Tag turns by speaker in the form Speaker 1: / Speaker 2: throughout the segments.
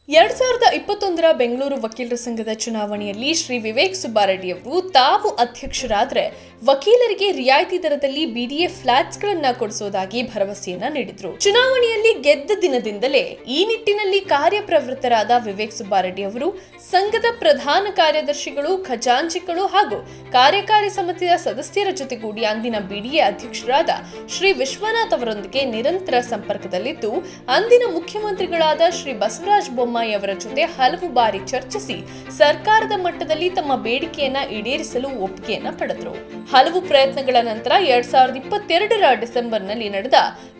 Speaker 1: 2021ರ ಬೆಂಗಳೂರು ವಕೀಲರ ಸಂಘದ ಚುನಾವಣೆಯಲ್ಲಿ ಶ್ರೀ ವಿವೇಕ್ ಸುಬ್ಬಾರೆಡ್ಡಿ ಅವರು ತಾವು ಅಧ್ಯಕ್ಷರಾದರೆ ವಕೀಲರಿಗೆ ರಿಯಾಯಿತಿ ದರದಲ್ಲಿ ಬಿಡಿಎ ಫ್ಲಾಟ್ಸ್ಗಳನ್ನು ಕೊಡಿಸುವುದಾಗಿ ಭರವಸೆಯನ್ನ ನೀಡಿದ್ರು. ಚುನಾವಣೆಯಲ್ಲಿ ಗೆದ್ದ ದಿನದಿಂದಲೇ ಈ ನಿಟ್ಟಿನಲ್ಲಿ ಕಾರ್ಯಪ್ರವೃತ್ತರಾದ ವಿವೇಕ್ ಸುಬ್ಬಾರೆಡ್ಡಿ ಅವರು ಸಂಘದ ಪ್ರಧಾನ ಕಾರ್ಯದರ್ಶಿಗಳು, ಖಜಾಂಚಿಗಳು ಹಾಗೂ ಕಾರ್ಯಕಾರಿ ಸಮಿತಿಯ ಸದಸ್ಯರ ಜೊತೆಗೂಡಿ ಅಂದಿನ ಬಿಡಿಎ ಅಧ್ಯಕ್ಷರಾದ ಶ್ರೀ ವಿಶ್ವನಾಥ್ ಅವರೊಂದಿಗೆ ನಿರಂತರ ಸಂಪರ್ಕದಲ್ಲಿದ್ದು, ಅಂದಿನ ಮುಖ್ಯಮಂತ್ರಿಗಳಾದ ಶ್ರೀ ಬಸವರಾಜ ಬೊಮ್ಮಾಯಿ ಅವರ ಜೊತೆ ಹಲವು ಬಾರಿ ಚರ್ಚಿಸಿ ಸರ್ಕಾರದ ಮಟ್ಟದಲ್ಲಿ ತಮ್ಮ ಬೇಡಿಕೆಯನ್ನ ಈಡೇರಿಸಲು ಒಪ್ಪಿಗೆಯನ್ನ ಪಡೆದರು. ಹಲವು ಪ್ರಯತ್ನಗಳ ನಂತರ 2022ರ ಡಿಸೆಂಬರ್ನಲ್ಲಿ ನಡೆದ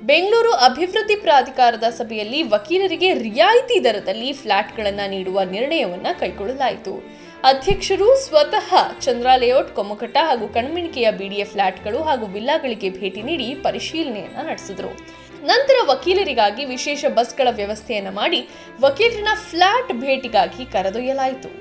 Speaker 1: ಬೆಂಗಳೂರು ಅಭಿವೃದ್ಧಿ ಪ್ರಾಧಿಕಾರದ ಸಭೆಯಲ್ಲಿ ವಕೀಲರಿಗೆ ರಿಯಾಯಿತಿ ದರದಲ್ಲಿ ಫ್ಲಾಟ್ಗಳನ್ನು ನೀಡುವ ನಿರ್ಣಯವನ್ನ ಕೈಗೊಳ್ಳಲಾಯಿತು. ಅಧ್ಯಕ್ಷರು ಸ್ವತಃ ಚಂದ್ರ ಲೇಔಟ್, ಕೊಮ್ಮಘಟ್ಟ ಹಾಗೂ ಕಣ್ಮಿಣಿಕೆಯ ಬಿಡಿಎ ಫ್ಲಾಟ್ಗಳು ಹಾಗೂ ವಿಲ್ಲಾಗಳಿಗೆ ಭೇಟಿ ನೀಡಿ ಪರಿಶೀಲನೆಯನ್ನ ನಡೆಸಿದರು. ನಂತರ ವಕೀಲರಿಗಾಗಿ ವಿಶೇಷ ಬಸ್ಗಳ ವ್ಯವಸ್ಥೆಯನ್ನ ಮಾಡಿ ವಕೀಲರನ್ನ ಫ್ಲಾಟ್ ಭೇಟಿಗಾಗಿ ಕರೆದೊಯ್ಯಲಾಯಿತು.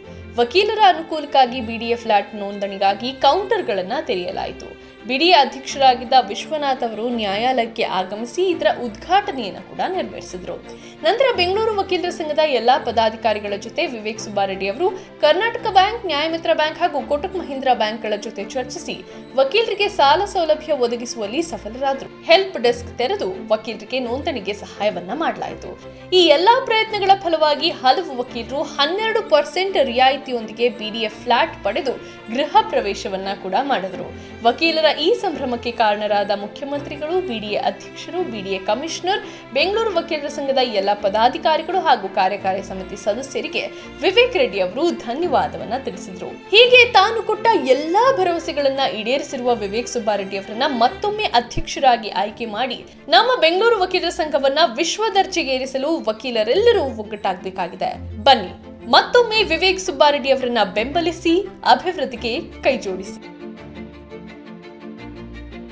Speaker 1: ವಕೀಲರ ಅನುಕೂಲಕ್ಕಾಗಿ ಬಿಡಿಎ ಫ್ಲಾಟ್ ನೋಂದಣಿಗಾಗಿ ಕೌಂಟರ್ಗಳನ್ನು ತೆರೆಯಲಾಯಿತು. ಬಿಡಿಎ ಅಧ್ಯಕ್ಷರಾಗಿದ್ದ ವಿಶ್ವನಾಥ್ ಅವರು ನ್ಯಾಯಾಲಯಕ್ಕೆ ಆಗಮಿಸಿ ಇದರ ಉದ್ಘಾಟನೆಯನ್ನು ಕೂಡ ನೆರವೇರಿಸಿದರು. ನಂತರ ಬೆಂಗಳೂರು ವಕೀಲರ ಸಂಘದ ಎಲ್ಲಾ ಪದಾಧಿಕಾರಿಗಳ ಜೊತೆ ವಿವೇಕ್ ಸುಬ್ಬಾರೆಡ್ಡಿ ಅವರು ಕರ್ನಾಟಕ ಬ್ಯಾಂಕ್, ನ್ಯಾಯಮಿತ್ರ ಬ್ಯಾಂಕ್ ಹಾಗೂ ಕೋಟಕ್ ಮಹೀಂದ್ರಾ ಬ್ಯಾಂಕ್ಗಳ ಜೊತೆ ಚರ್ಚಿಸಿ ವಕೀಲರಿಗೆ ಸಾಲ ಸೌಲಭ್ಯ ಒದಗಿಸುವಲ್ಲಿ ಸಫಲರಾದರು. ಹೆಲ್ಪ್ ಡೆಸ್ಕ್ ತೆರೆದು ವಕೀಲರಿಗೆ ನೋಂದಣಿಗೆ ಸಹಾಯವನ್ನ ಮಾಡಲಾಯಿತು. ಈ ಎಲ್ಲಾ ಪ್ರಯತ್ನಗಳ ಫಲವಾಗಿ ಹಲವು ವಕೀಲರು 12% ರಿಯಾಯಿತಿಯೊಂದಿಗೆ ಬಿಡಿಎ ಫ್ಲಾಟ್ ಪಡೆದು ಗೃಹ ಪ್ರವೇಶವನ್ನ ಕೂಡ ಮಾಡಿದರು. ವಕೀಲರ ಈ ಸಂಭ್ರಮಕ್ಕೆ ಕಾರಣರಾದ ಮುಖ್ಯಮಂತ್ರಿಗಳು, ಬಿಡಿಎ ಅಧ್ಯಕ್ಷರು, ಬಿಡಿಎ ಕಮಿಷನರ್, ಬೆಂಗಳೂರು ವಕೀಲರ ಸಂಘದ ಎಲ್ಲ ಪದಾಧಿಕಾರಿಗಳು ಹಾಗೂ ಕಾರ್ಯಕಾರಿ ಸಮಿತಿ ಸದಸ್ಯರಿಗೆ ವಿವೇಕ್ ರೆಡ್ಡಿ ಅವರು ಧನ್ಯವಾದವನ್ನ ತಿಳಿಸಿದರು. ಹೀಗೆ ತಾನು ಕೊಟ್ಟ ಎಲ್ಲಾ ಭರವಸೆಗಳನ್ನ ಈಡೇರಿಸಿರುವ ವಿವೇಕ್ ಸುಬ್ಬಾರೆಡ್ಡಿ ಅವರನ್ನ ಮತ್ತೊಮ್ಮೆ ಅಧ್ಯಕ್ಷರಾಗಿ ಆಯ್ಕೆ ಮಾಡಿ ನಮ್ಮ ಬೆಂಗಳೂರು ವಕೀಲರ ಸಂಘವನ್ನ ವಿಶ್ವ ದರ್ಜೆಗೇರಿಸಲು ವಕೀಲರೆಲ್ಲರೂ ಒಗ್ಗಟ್ಟಾಗಬೇಕಾಗಿದೆ. ಬನ್ನಿ, ಮತ್ತೊಮ್ಮೆ ವಿವೇಕ್ ಸುಬ್ಬಾರೆಡ್ಡಿ ಅವರನ್ನ ಬೆಂಬಲಿಸಿ ಅಭಿವೃದ್ಧಿಗೆ ಕೈಜೋಡಿಸಿ.